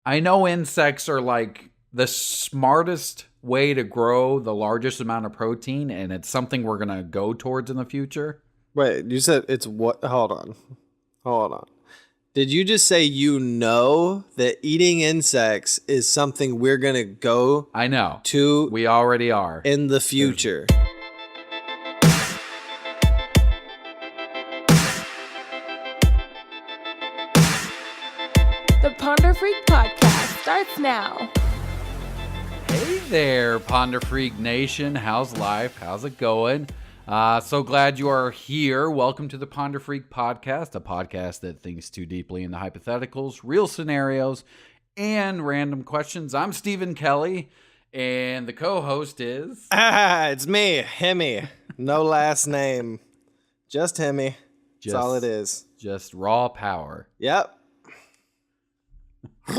I know insects are like the smartest way to grow the largest amount of protein, and it's something we're going to go towards in the future. Wait, you said it's what? Hold on. Hold on. Did you just say you know that eating insects is something we're going to go I know. to We already are. in the future? The Ponder Freak Podcast starts now. Hey there, Ponder Freak Nation. How's life? How's it going? So glad you are here. Welcome to the Ponder Freak Podcast, a podcast that thinks too deeply into hypotheticals, real scenarios, and random questions. I'm Stephen Kelley, and the co-host is... It's me, Hemi. No last name. Just Hemi. That's all it is. Just raw power. Yep. I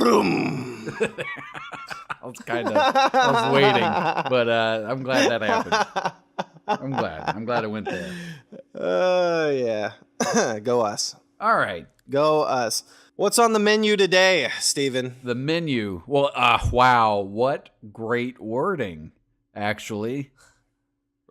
was waiting, but I'm glad that happened. I'm glad it went there. Yeah. Go us. All right. Go us. What's on the menu today, Steven? The menu. Well, wow. What great wording, actually.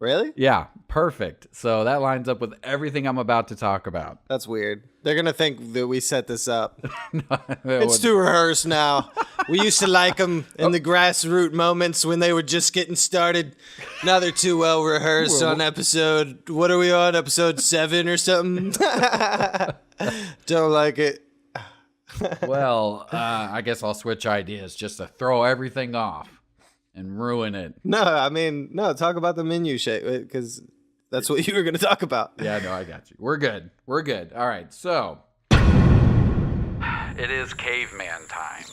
Really? Yeah, perfect. So that lines up with everything I'm about to talk about. That's weird. They're going to think that we set this up. No, It's too rehearsed now. We used to like them in the grassroots moments when they were just getting started. Now they're too well rehearsed on episode... What are we on? Episode 7 or something? Don't like it. Well, I guess I'll switch ideas just to throw everything off and ruin it. No, talk about the menu shit, because that's what you were going to talk about. Yeah, no, I got you. We're good. All right, so it is caveman time,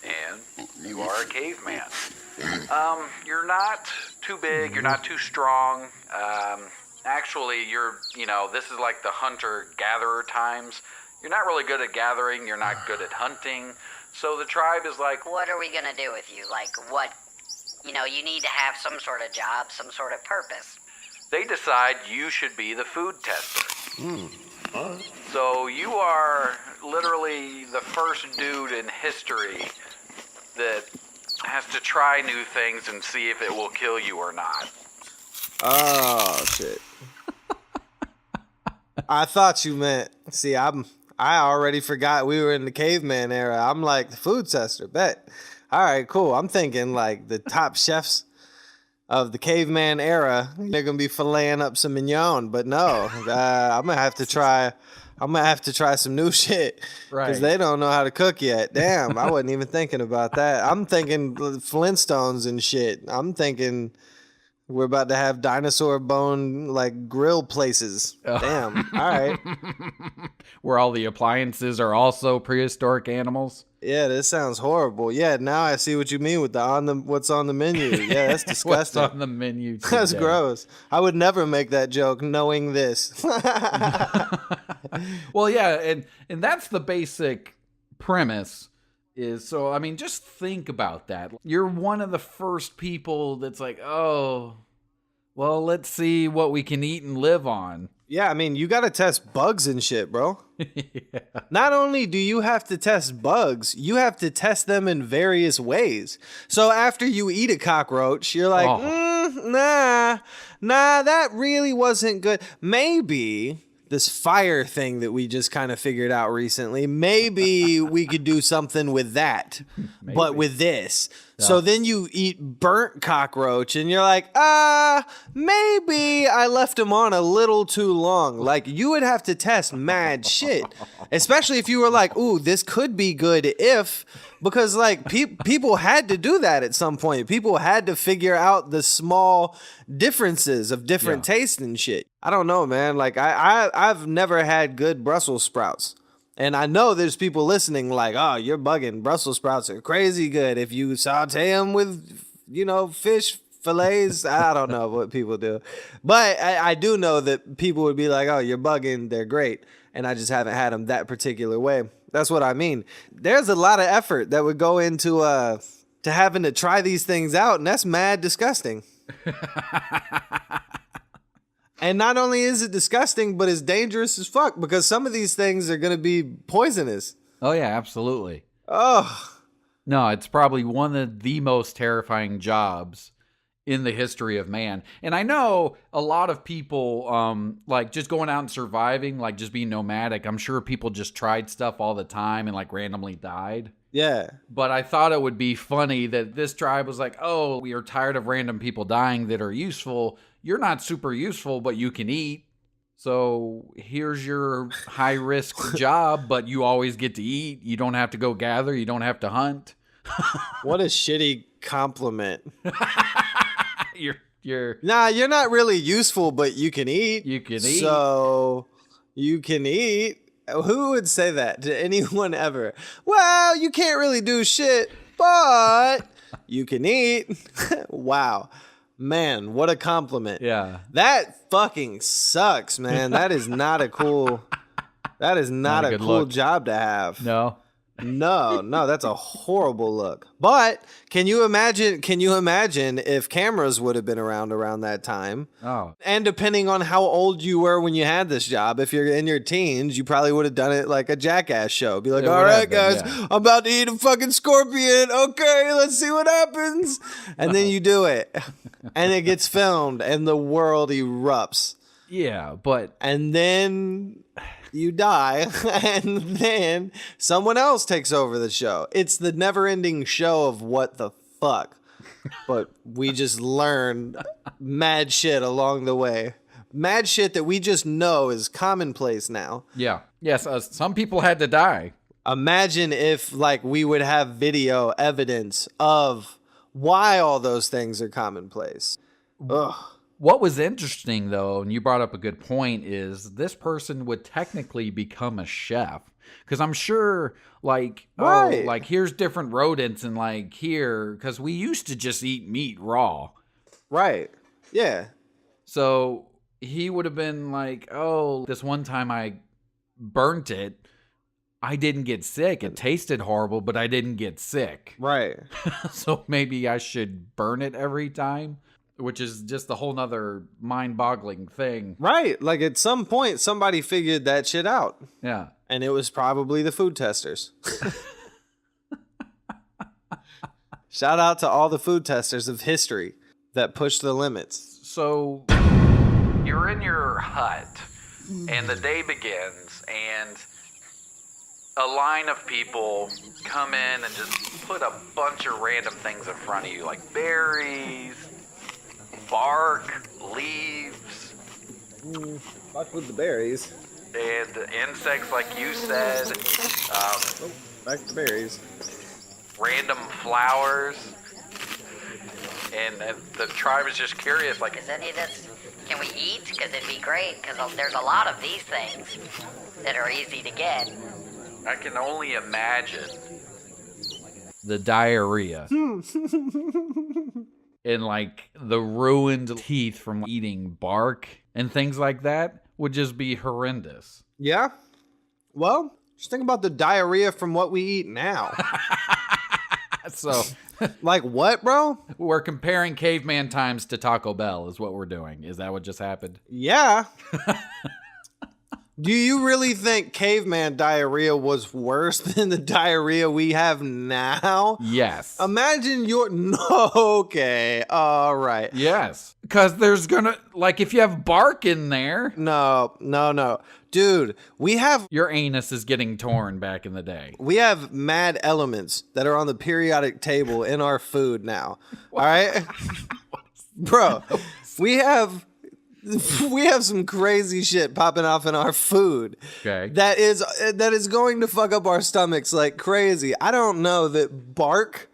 and you are a caveman. You're not too big. You're not too strong. Actually, this is like the hunter-gatherer times. You're not really good at gathering. You're not good at hunting. So the tribe is like, what are we going to do with you? Like, what? You need to have some sort of job, some sort of purpose. They decide you should be the food tester. So you are literally the first dude in history that has to try new things and see if it will kill you or not. Oh, shit. I thought you meant... See, I already forgot we were in the caveman era. I'm like, the food tester, bet. All right, cool. I'm thinking like the top chefs of the caveman era, they're gonna be filleting up some mignon, but no, I'm gonna have to try some new shit, right? Because they don't know how to cook yet. Damn, I wasn't even thinking about that. I'm thinking Flintstones and shit. I'm thinking we're about to have dinosaur bone like grill places. Damn. All right. Where all the appliances are also prehistoric animals. Yeah, this sounds horrible. Yeah, now I see what you mean with what's on the menu. Yeah, that's disgusting. What's on the menu today? That's gross. I would never make that joke knowing this. Well, yeah, and that's the basic premise. Just think about that. You're one of the first people that's like, oh, well, let's see what we can eat and live on. Yeah, you got to test bugs and shit, bro. Yeah. Not only do you have to test bugs, you have to test them in various ways. So after you eat a cockroach, you're like, nah, that really wasn't good. Maybe this fire thing that we just kind of figured out recently, maybe we could do something with that, but with this. Yeah. So then you eat burnt cockroach and you're like, maybe I left him on a little too long. Like, you would have to test mad shit, especially if you were like, ooh, this could be good because like people had to do that at some point. People had to figure out the small differences of different tastes and shit. I don't know, man. Like I've never had good Brussels sprouts. And I know there's people listening like, oh, you're bugging. Brussels sprouts are crazy good. If you saute them with, fish fillets, I don't know what people do. But I do know that people would be like, oh, you're bugging. They're great. And I just haven't had them that particular way. That's what I mean. There's a lot of effort that would go into to having to try these things out. And that's mad disgusting. And not only is it disgusting, but it's dangerous as fuck because some of these things are going to be poisonous. Oh, yeah, absolutely. Oh, No, it's probably one of the most terrifying jobs in the history of man. And I know a lot of people, like just going out and surviving, like just being nomadic. I'm sure people just tried stuff all the time and like randomly died. Yeah. But I thought it would be funny that this tribe was like, oh, we are tired of random people dying that are useful. You're not super useful, but you can eat. So here's your high risk job, but you always get to eat. You don't have to go gather. You don't have to hunt. What a shitty compliment. You're Nah, you're not really useful, but you can eat. You can eat. So you can eat. Who would say that to anyone ever? Well, you can't really do shit, but you can eat. Wow. Man, what a compliment. Yeah. That fucking sucks, man. That is not a cool Not a good cool look. job to have. No. No, that's a horrible look. But can you imagine if cameras would have been around that time? Oh. And depending on how old you were when you had this job, if you're in your teens, you probably would have done it like a Jackass show. Be like, It all would right, have been, guys, yeah. I'm about to eat a fucking scorpion. Okay, let's see what happens. And then you do it. And it gets filmed and the world erupts. Yeah, but And then you die, and then someone else takes over the show. It's the never-ending show of what the fuck. But we just learn mad shit along the way. Mad shit that we just know is commonplace now. yeah. Yes, some people had to die. Imagine if, like, we would have video evidence of why all those things are commonplace. Ugh. What was interesting, though, and you brought up a good point, is this person would technically become a chef. Because I'm sure, like, Right. oh, like, here's different rodents, and, like, here, because we used to just eat meat raw. Right. Yeah. So he would have been like, oh, this one time I burnt it. I didn't get sick. It tasted horrible, but I didn't get sick. Right. So maybe I should burn it every time. Which is just a whole nother mind-boggling thing. Right. Like at some point, somebody figured that shit out. Yeah. And it was probably the food testers. Shout out to all the food testers of history that pushed the limits. So you're in your hut, and the day begins, and a line of people come in and just put a bunch of random things in front of you, like berries, bark, leaves, Fuck with the berries. and insects, like you said, Back to berries. random flowers. And the tribe is just curious, like, Is any of this, can we eat? Because it'd be great, because there's a lot of these things that are easy to get. I can only imagine the diarrhea. And like the ruined teeth from eating bark and things like that would just be horrendous. Yeah? Well, just think about the diarrhea from what we eat now. So Like what, bro? we're comparing caveman times to Taco Bell is what we're doing. Is that what just happened? Yeah. Do you really think caveman diarrhea was worse than the diarrhea we have now? Yes. Imagine your... No, okay. All right. Yes. Because there's gonna, like, if you have bark in there, No. Dude, we have your anus is getting torn back in the day. mad elements that are on the periodic table in our food now. All right? Bro, we have some crazy shit popping off in our food. Okay. That is going to fuck up our stomachs like crazy. I don't know that bark.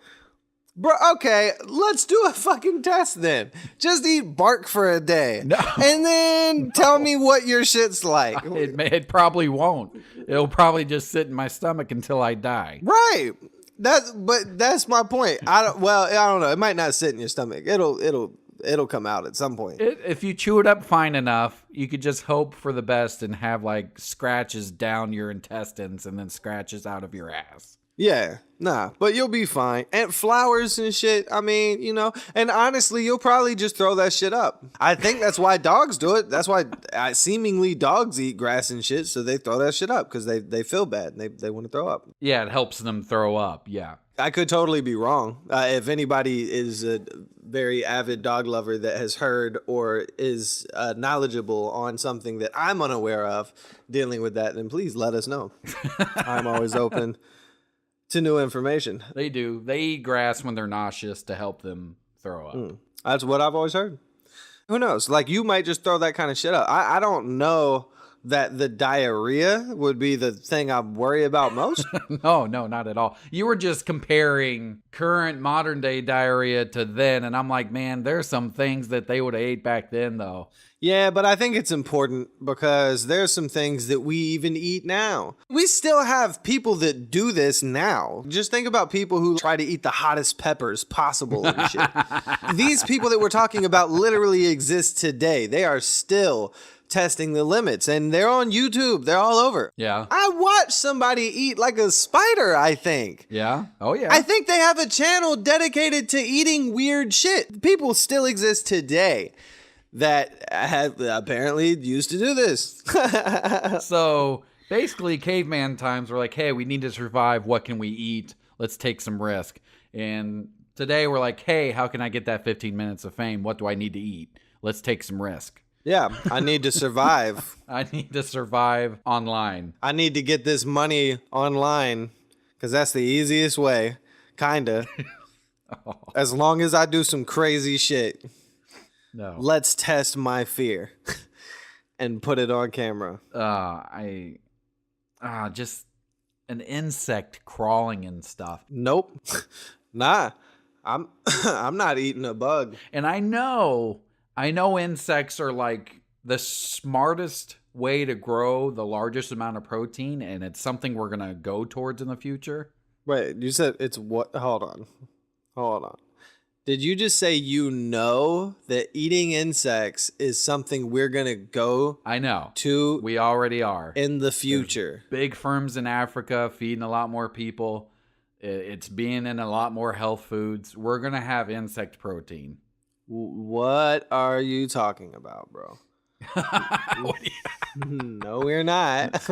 Bro, okay, let's do a fucking test then. Just eat bark for a day. No. And then tell me what your shit's like. It probably won't. It'll probably just sit in my stomach until I die. Right. That's my point. I don't know. It might not sit in your stomach. It'll come out at some point. If you chew it up fine enough, you could just hope for the best and have like scratches down your intestines and then scratches out of your ass. Yeah, nah, but you'll be fine. And flowers and shit, I mean, and honestly, you'll probably just throw that shit up. I think that's why dogs do it. That's why seemingly dogs eat grass and shit, so they throw that shit up because they feel bad and they want to throw up. Yeah, it helps them throw up. Yeah. I could totally be wrong. If anybody is a very avid dog lover that has heard or is knowledgeable on something that I'm unaware of dealing with that, then please let us know. I'm always open to new information. They do. They eat grass when they're nauseous to help them throw up. That's what I've always heard. Who knows? Like, you might just throw that kind of shit up. I don't know that the diarrhea would be the thing I worry about most. No, not at all. You were just comparing current modern day diarrhea to then, and I'm like, man, there's some things that they would have ate back then, though. Yeah, but I think it's important because there's some things that we even eat now. We still have people that do this now. Just think about people who try to eat the hottest peppers possible and shit. These people that we're talking about literally exist today. They are still testing the limits, and they're on YouTube. They're all over. Yeah. I watched somebody eat like a spider, I think. Yeah? Oh, yeah. I think they have a channel dedicated to eating weird shit. People still exist today that have apparently used to do this. So basically, caveman times were like, hey, we need to survive. What can we eat? Let's take some risk. And today we're like, hey, how can I get that 15 minutes of fame? What do I need to eat? Let's take some risk. Yeah, I need to survive. I need to survive online. I need to get this money online because that's the easiest way, kinda. As long as I do some crazy shit. No. Let's test my fear and put it on camera. Just an insect crawling and stuff. Nope. Nah. I'm not eating a bug. And I know insects are like the smartest way to grow the largest amount of protein, and it's something we're going to go towards in the future. Wait, you said it's what? Hold on. Did you just say that eating insects is something we're going to go I know. to We already are. in the future? There's big firms in Africa feeding a lot more people. It's being in a lot more health foods. We're going to have insect protein. What are you talking about, bro? No, we're not.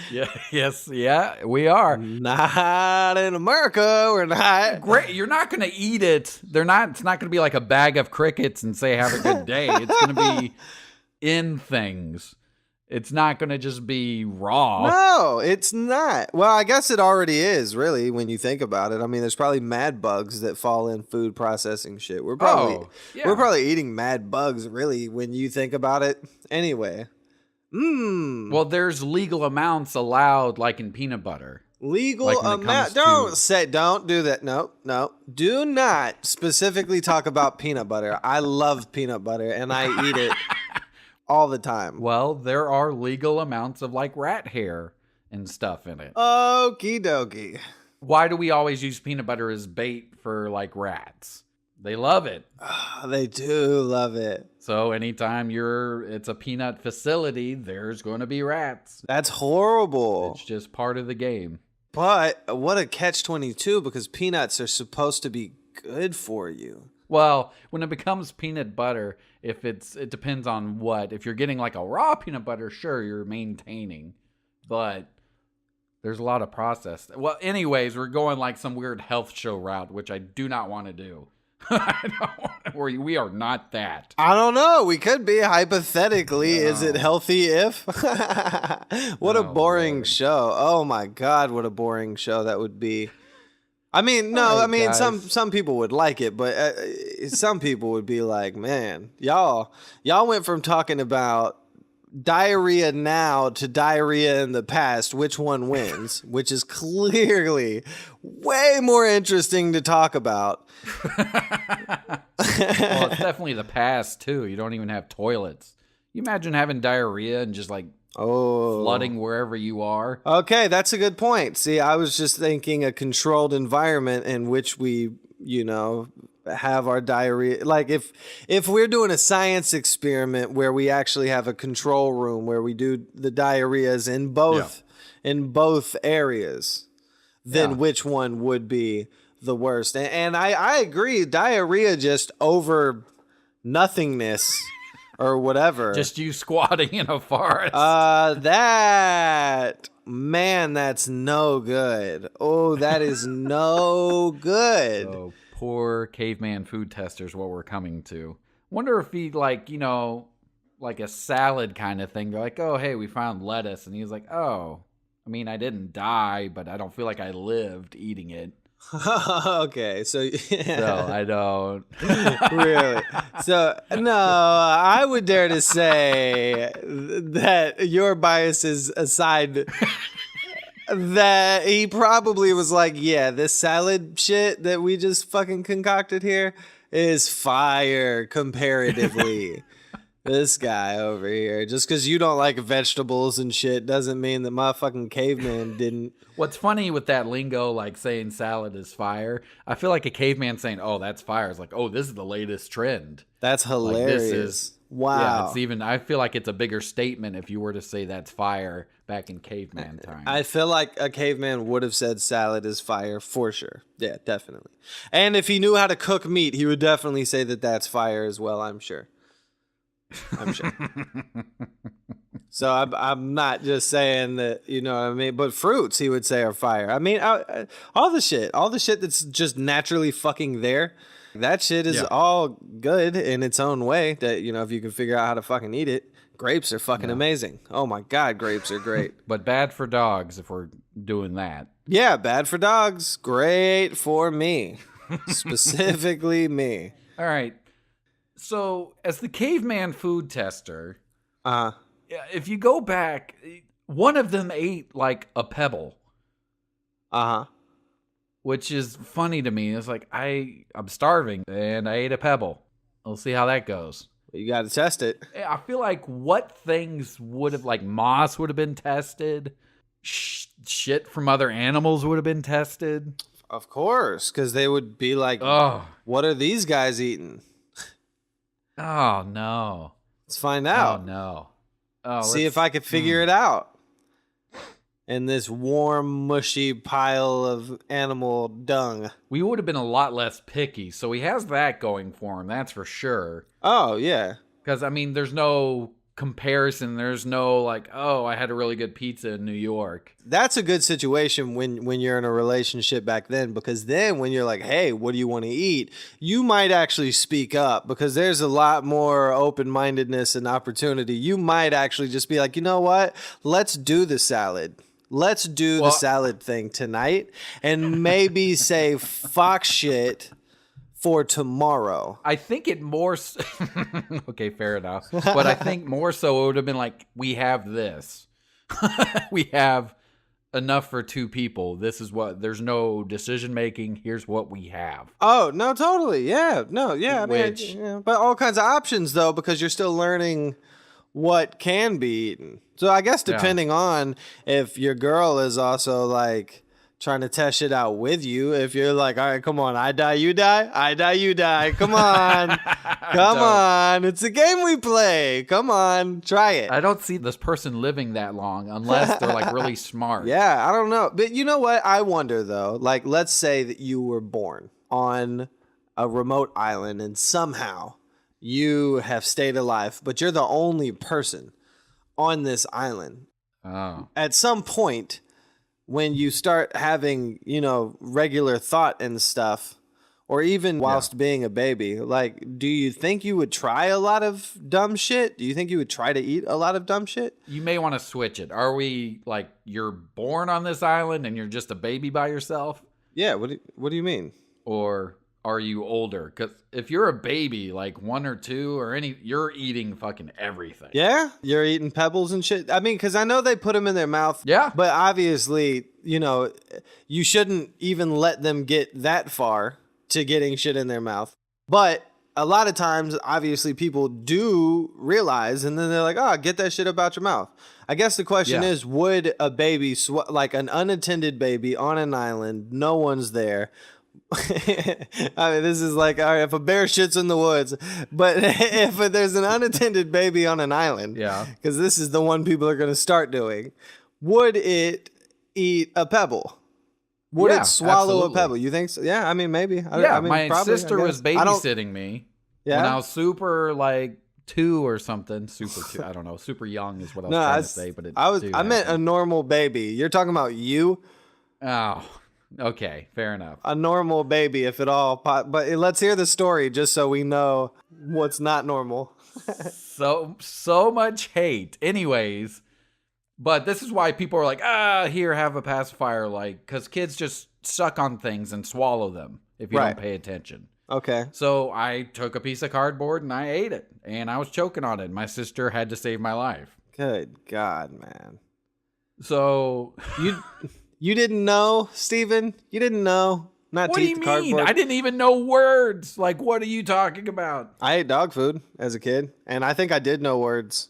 Yeah, we are. Not in America, we're not. Great, you're not going to eat it. It's not going to be like a bag of crickets and say have a good day. It's going to be in things. It's not going to just be raw. No, it's not. Well, I guess it already is, really, when you think about it. I mean, there's probably mad bugs that fall in food processing shit. We're probably eating mad bugs, really, when you think about it. Anyway. Well, there's legal amounts allowed, like in peanut butter. Legal amount. Don't do that. No. Do not specifically talk about peanut butter. I love peanut butter, and I eat it all the time. Well, there are legal amounts of like rat hair and stuff in it. Okie dokie. Why do we always use peanut butter as bait for like rats? They love it. They do love it. So anytime it's a peanut facility, there's going to be rats. That's horrible. It's just part of the game. But what a catch-22, because peanuts are supposed to be good for you. Well, when it becomes peanut butter, it depends on what. If you're getting like a raw peanut butter, sure, you're maintaining. But there's a lot of processed. Well, anyways, we're going like some weird health show route, which I do not want to do. We are not that. I don't know. We could be, hypothetically. No. Is it healthy if? What a boring Lord. Show. Oh my God, what a boring show that would be. I mean, no, I mean, some people would like it, but some people would be like, man, y'all went from talking about diarrhea now to diarrhea in the past. Which one wins? Which is clearly way more interesting to talk about. Well, it's definitely the past, too. You don't even have toilets. You imagine having diarrhea and just like flooding wherever you are. Okay, that's a good point. See, I was just thinking a controlled environment in which we, have our diarrhea. Like if we're doing a science experiment where we actually have a control room where we do the diarrheas in both areas, then which one would be the worst. And I agree, diarrhea just over nothingness or whatever. Just you squatting in a forest. That's no good. Oh, that is no good. So poor caveman food testers, what we're coming to. Wonder if he, like, like a salad kind of thing. They're like, oh, hey, we found lettuce. And he's like, oh, I mean, I didn't die, but I don't feel like I lived eating it. Okay, so I don't. Really. So no, I would dare to say that your biases aside, that he probably was like, yeah, this salad shit that we just fucking concocted here is fire comparatively. This guy over here, just because you don't like vegetables and shit doesn't mean that motherfucking caveman didn't. What's funny with that lingo, like saying salad is fire, I feel like a caveman saying, oh, that's fire, is like, oh, this is the latest trend. That's hilarious. Like, this is, wow. Yeah, it's even, I feel like it's a bigger statement if you were to say that's fire back in caveman time. I feel like a caveman would have said salad is fire for sure. Yeah, definitely. And if he knew how to cook meat, he would definitely say that that's fire as well, I'm sure. So I'm not just saying that, you know what I mean, but fruits he would say are fire. I mean, all the shit that's just naturally fucking there, that shit is all good in its own way. That, you know, if you can figure out how to fucking eat it. Grapes are fucking amazing. Oh my god, grapes are great. But bad for dogs if we're doing that. Yeah, bad for dogs, great for me. Specifically me. All right. So, as the caveman food tester, if you go back, one of them ate like a pebble. Which is funny to me. It's like, I'm starving and I ate a pebble. We'll see how that goes. You got to test it. I feel like what things would have, like moss would have been tested. Shit from other animals would have been tested. Of course, because they would be like, what are these guys eating? Oh, no. Let's find out. Oh, no. Oh, see if I could figure it out. In this warm, mushy pile of animal dung. We would have been a lot less picky, so he has that going for him, that's for sure. Oh, yeah. Because, I mean, there's no comparison. There's no, like, oh, I had a really good pizza in New York. That's a good situation when you're in a relationship back then, because then when you're like, hey, what do you want to eat? You might actually speak up, because there's a lot more open-mindedness and opportunity. You might actually just be like, you know what? Let's do the salad. Let's do the salad thing tonight and maybe say fuck shit for tomorrow. I think it more... okay, fair enough. But I think more so it would have been like, we have this. We have enough for two people. This is what... There's no decision making. Here's what we have. Oh, no, totally. Yeah. No, yeah. I mean, but all kinds of options, though, because you're still learning what can be eaten. So I guess depending on if your girl is also like trying to test shit out with you, if you're like, all right, come on, I die, you die, I die, you die, come on, come on, it's a game we play, come on, try it. I don't see this person living that long unless they're like really smart. Yeah, I don't know. But you know what? I wonder though, like let's say that you were born on a remote island and somehow you have stayed alive, but you're the only person on this island. Oh. At some point, when you start having, you know, regular thought and stuff, or even whilst being a baby, like, do you think you would try a lot of dumb shit? Do you think you would try to eat a lot of dumb shit? You may want to switch it. Are we like, you're born on this island and you're just a baby by yourself? Yeah, what do you mean? Or are you older? Because if you're a baby, like 1 or 2 or any, you're eating fucking everything. Yeah? You're eating pebbles and shit? I mean, because I know they put them in their mouth. Yeah. But obviously, you know, you shouldn't even let them get that far to getting shit in their mouth. But a lot of times, obviously, people do realize, and then they're like, oh, get that shit about your mouth. I guess the question is, would a baby, like an unattended baby on an island, no one's there, I mean, this is like, all right, if a bear shits in the woods, but if there's an unattended baby on an island, because this is the one people are going to start doing, would it eat a pebble? Would Yeah, it swallow absolutely. a pebble? You think so? Yeah, I mean, maybe. Yeah, I mean, my probably, sister was babysitting me when I was super like 2 or something. Super 2. I don't know. Super young is what I was trying to say, but I meant a normal baby. You're talking about you? Oh, okay. Fair enough. A normal baby, if at all. But let's hear the story just so we know what's not normal. So much hate. Anyways, but this is why people are like, here, have a pacifier, like, because kids just suck on things and swallow them if you Right. don't pay attention. Okay. So I took a piece of cardboard and I ate it, and I was choking on it. My sister had to save my life. Good God, man. So You didn't know, Steven? You didn't know? Not what to do eat you the mean? cardboard? I didn't even know words. Like, what are you talking about? I ate dog food as a kid, and I think I did know words.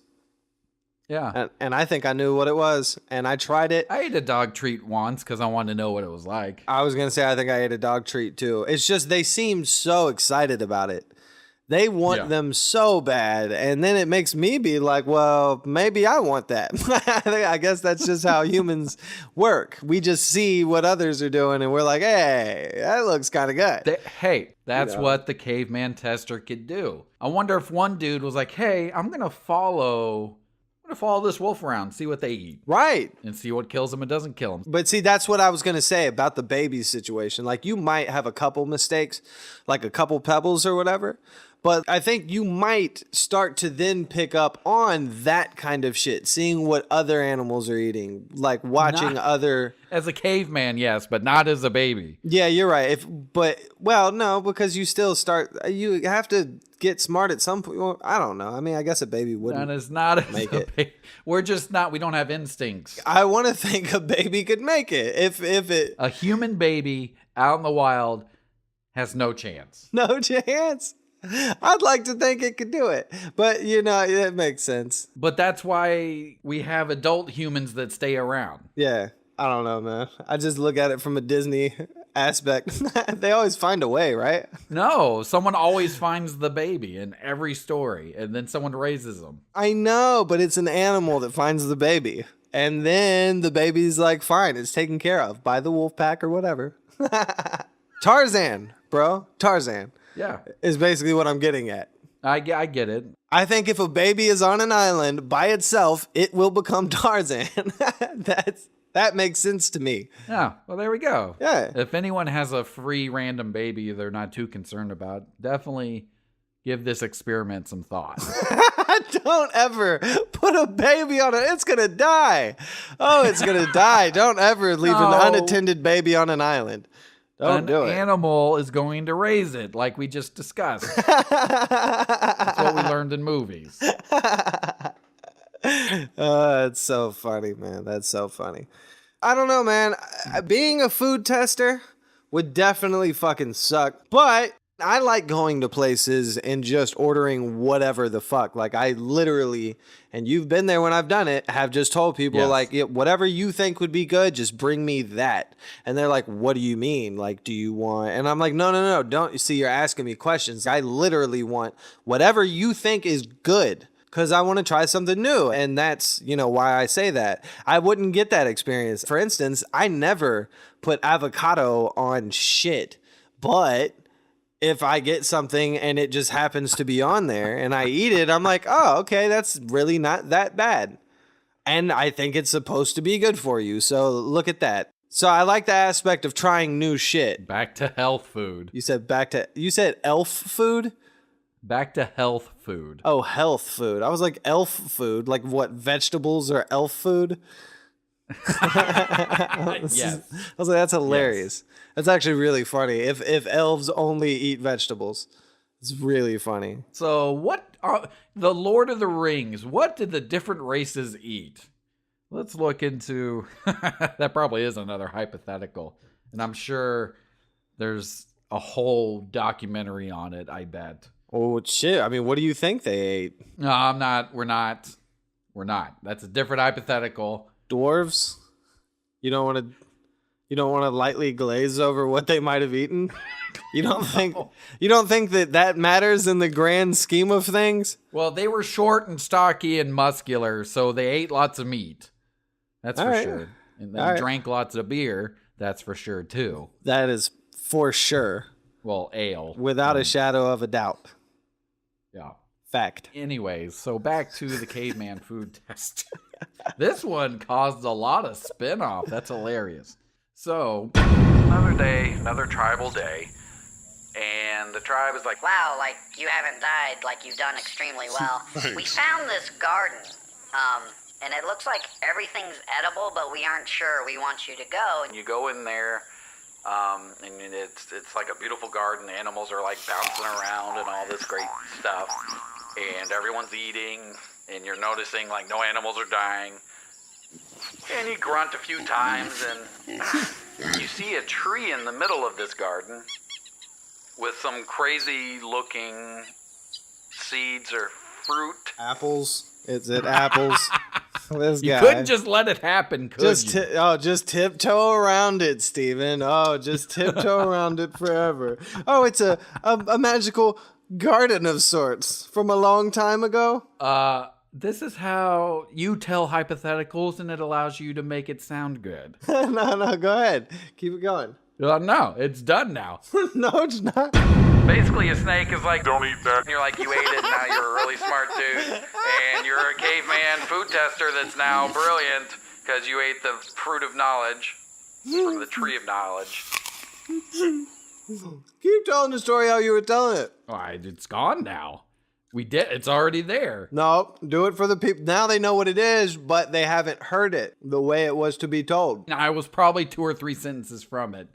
Yeah. And I think I knew what it was, and I tried it. I ate a dog treat once because I wanted to know what it was like. I was going to say I think I ate a dog treat too. It's just they seem so excited about it. They want them so bad, and then it makes me be like, well, maybe I want that. I guess that's just how humans work. We just see what others are doing, and we're like, hey, that looks kind of good. Hey, that's what the caveman tester could do. I wonder if one dude was like, hey, I'm going to follow this wolf around, see what they eat. Right. And see what kills them and doesn't kill them. But see, that's what I was going to say about the baby situation. Like, you might have a couple mistakes, like a couple pebbles or whatever. But I think you might start to then pick up on that kind of shit, seeing what other animals are eating, like watching other. As a caveman, yes, but not as a baby. Yeah, you're right. No, because you still you have to get smart at some point. Well, I don't know. I mean, I guess a baby wouldn't. That is not make it. We're just not. We don't have instincts. I want to think a baby could make it. If it A human baby out in the wild has no chance. No chance. I'd like to think it could do it, but it makes sense. But that's why we have adult humans that stay around. Yeah, I don't know, man. I just look at it from a Disney aspect. They always find a way, right? No, someone always finds the baby in every story, and then someone raises them. I know, but it's an animal that finds the baby, and then the baby's like, fine, it's taken care of by the wolf pack or whatever. Tarzan, bro. Tarzan. Yeah, Is basically what I'm getting at. I get it. I think if a baby is on an island by itself, it will become Tarzan. That makes sense to me. Yeah, well, there we go. Yeah. If anyone has a free random baby they're not too concerned about, definitely give this experiment some thought. Don't ever put a baby on it. It's going to die. Oh, it's going to die. Don't ever leave an unattended baby on an island. Don't do it. An animal is going to raise it, like we just discussed. That's what we learned in movies. It's so funny, man. That's so funny. I don't know, man. Being a food tester would definitely fucking suck. But I like going to places and just ordering whatever the fuck. Like, I literally, and you've been there when I've done it, have just told people, like, whatever you think would be good, just bring me that. And they're like, what do you mean? Like, do you want? And I'm like, no, don't. See, you're asking me questions. I literally want whatever you think is good, because I want to try something new. And that's, why I say that. I wouldn't get that experience. For instance, I never put avocado on shit, but if I get something and it just happens to be on there and I eat it, I'm like, oh, okay, that's really not that bad. And I think it's supposed to be good for you. So look at that. So I like the aspect of trying new shit. Back to health food. You said elf food? Back to health food. Oh, health food. I was like elf food. Like what, vegetables are elf food? Yes. I was like, that's hilarious. Yes. That's actually really funny. If elves only eat vegetables, it's really funny. So what are the Lord of the Rings? What did the different races eat? Let's look into that. Probably is another hypothetical, and I'm sure there's a whole documentary on it. I bet. Oh shit! I mean, what do you think they ate? No, I'm not. We're not. That's a different hypothetical. Dwarves? You don't want to lightly glaze over what they might have eaten? You don't think that matters in the grand scheme of things? Well, they were short and stocky and muscular, so they ate lots of meat. That's for sure. And then drank lots of beer. That's for sure, too. That is for sure. Well, ale. Without a shadow of a doubt. Yeah. Fact. Anyways, so back to the caveman food test. This one caused a lot of spin-off. That's hilarious. So, another day, another tribal day. And the tribe is like, Wow, like, you haven't died, like, you've done extremely well. We found this garden, and it looks like everything's edible, but we aren't sure. We want you to go. and you go in there, and it's like a beautiful garden. Animals are like bouncing around and all this great stuff. And everyone's eating, and you're noticing like no animals are dying. And you grunt a few times, and you see a tree in the middle of this garden with some crazy looking seeds or fruit. Apples. Is it apples? This You guy. couldn't just let it happen, could you? Just tiptoe around it, Steven. Oh, just tiptoe around it forever. Oh, it's a magical garden of sorts from a long time ago. This is how you tell hypotheticals, and it allows you to make it sound good. No, go ahead. Keep it going. No, it's done now. No, it's not. Basically, a snake is like, don't eat that. And you're like, you ate it, now you're a really smart dude. And you're a caveman food tester that's now brilliant because you ate the fruit of knowledge from the tree of knowledge. Keep telling the story how you were telling it. It's gone now. We did. It's already there. No, do it for the people. Now they know what it is, but they haven't heard it the way it was to be told. I was probably 2 or 3 sentences from it.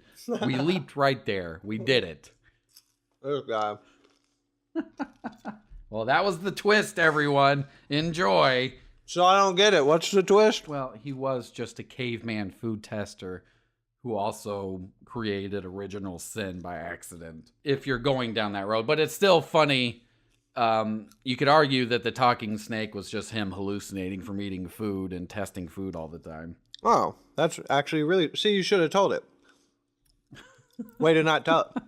We leaped right there. We did it. Oh, God. Well, that was the twist, everyone. Enjoy. So I don't get it. What's the twist? Well, he was just a caveman food tester who also created original sin by accident, if you're going down that road. But it's still funny. You could argue that the talking snake was just him hallucinating from eating food and testing food all the time. Oh, that's actually really... See, you should have told it. Way to not tell it.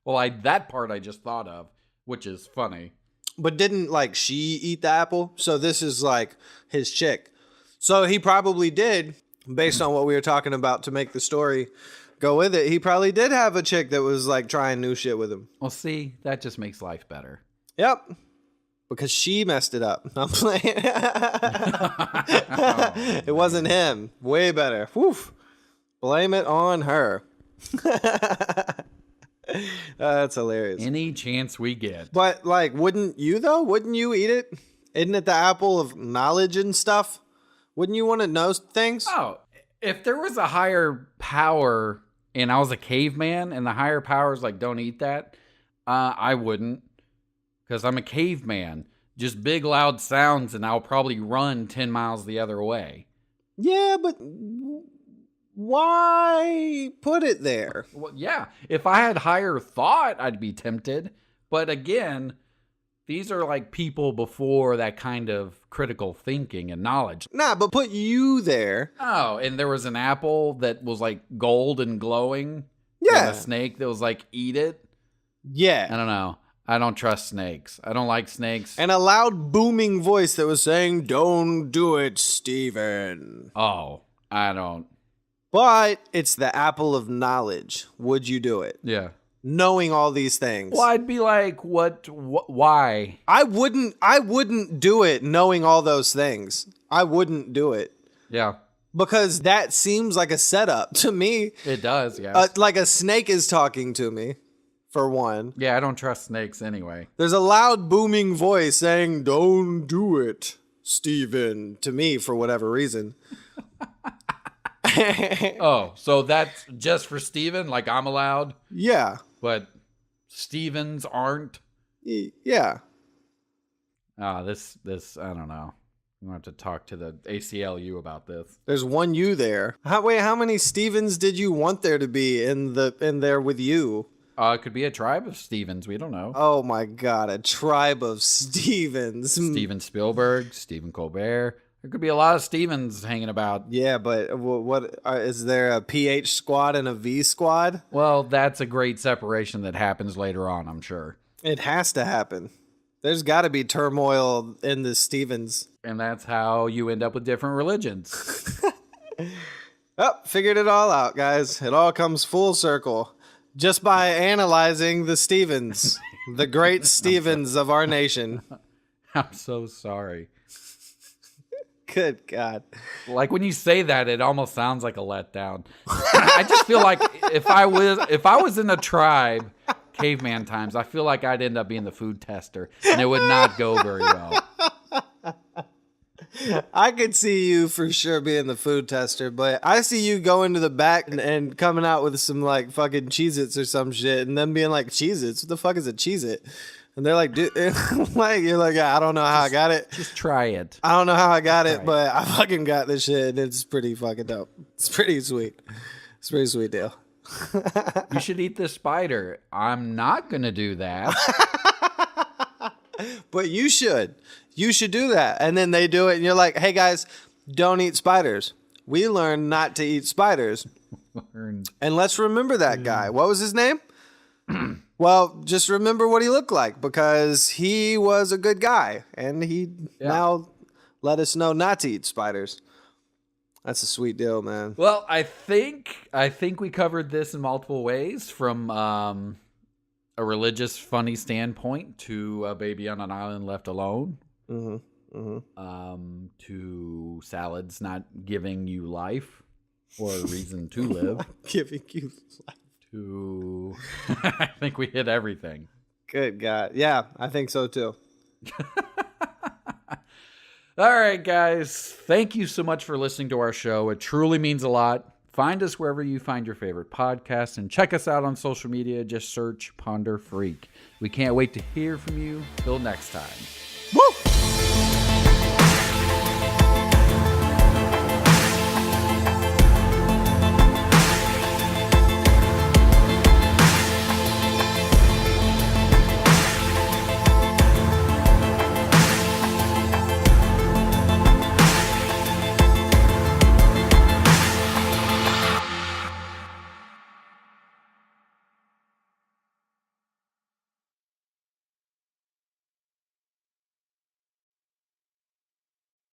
Well, that part I just thought of, which is funny. But didn't, like, she eat the apple? So this is, like, his chick. So he probably did, based on what we were talking about to make the story go with it. He probably did have a chick that was, like, trying new shit with him. Well, see, that just makes life better. Yep. Because she messed it up. I'm playing. It wasn't him. Way better. Whew. Blame it on her. That's hilarious. Any chance we get. But, like, wouldn't you, though? Wouldn't you eat it? Isn't it the apple of knowledge and stuff? Wouldn't you want to know things? Oh, if there was a higher power and I was a caveman and the higher power's like, don't eat that, I wouldn't. Because I'm a caveman. Just big, loud sounds and I'll probably run 10 miles the other way. Yeah, but why put it there? Well, yeah. If I had higher thought, I'd be tempted. But again, these are like people before that kind of critical thinking and knowledge. Nah, but put you there. Oh, and there was an apple that was like gold and glowing. Yeah. And a snake that was like, eat it. Yeah. I don't know. I don't trust snakes. I don't like snakes. And a loud booming voice that was saying, "Don't do it, Steven." Oh, I don't. But it's the apple of knowledge. Would you do it? Yeah. Knowing all these things. Well, I'd be like, why? I wouldn't do it knowing all those things. I wouldn't do it. Yeah. Because that seems like a setup to me. It does, yeah. Like a snake is talking to me, for one. Yeah, I don't trust snakes anyway. There's a loud booming voice saying, "Don't do it, Steven," to me for whatever reason. Oh, so that's just for Steven? Like I'm allowed? Yeah. But Stevens aren't? Yeah. This, I don't know. I'm going to have to talk to the ACLU about this. There's one you there. How many Stevens did you want there to be in there with you? It could be a tribe of Stevens. We don't know. Oh my God, a tribe of Stevens. Steven Spielberg, Stephen Colbert. There could be a lot of Stevens hanging about. Yeah, but what is there a PH squad and a V squad? Well, that's a great separation that happens later on, I'm sure. It has to happen. There's got to be turmoil in the Stevens. And that's how you end up with different religions. Oh, figured it all out, guys. It all comes full circle just by analyzing the Stevens, the great Stevens of our nation. I'm so sorry. Good God. Like when you say that, it almost sounds like a letdown. I just feel like if I was in a tribe, caveman times, I feel like I'd end up being the food tester, and it would not go very well. I could see you for sure being the food tester, but I see you going to the back and coming out with some like fucking Cheez-Its or some shit, and them being like, Cheez-Its? What the fuck is a Cheez-It? And they're like, dude, like, you're like, I don't know how I got it. Just try it. I don't know how I got it, but I fucking got this shit, and it's pretty fucking dope. It's pretty sweet. It's a pretty sweet deal. You should eat this spider. I'm not going to do that. But you should. You should do that. And then they do it, and you're like, hey, guys, don't eat spiders. We learned not to eat spiders. And let's remember that guy. What was his name? Well, just remember what he looked like, because he was a good guy, and he now let us know not to eat spiders. That's a sweet deal, man. Well, I think we covered this in multiple ways, from a religious funny standpoint to a baby on an island left alone, to salads not giving you life or a reason to live. Giving you life. To I think we hit everything. Good God. Yeah, I think so too. All right, guys. Thank you so much for listening to our show. It truly means a lot. Find us wherever you find your favorite podcasts, and check us out on social media. Just search Ponder Freak. We can't wait to hear from you. Till next time.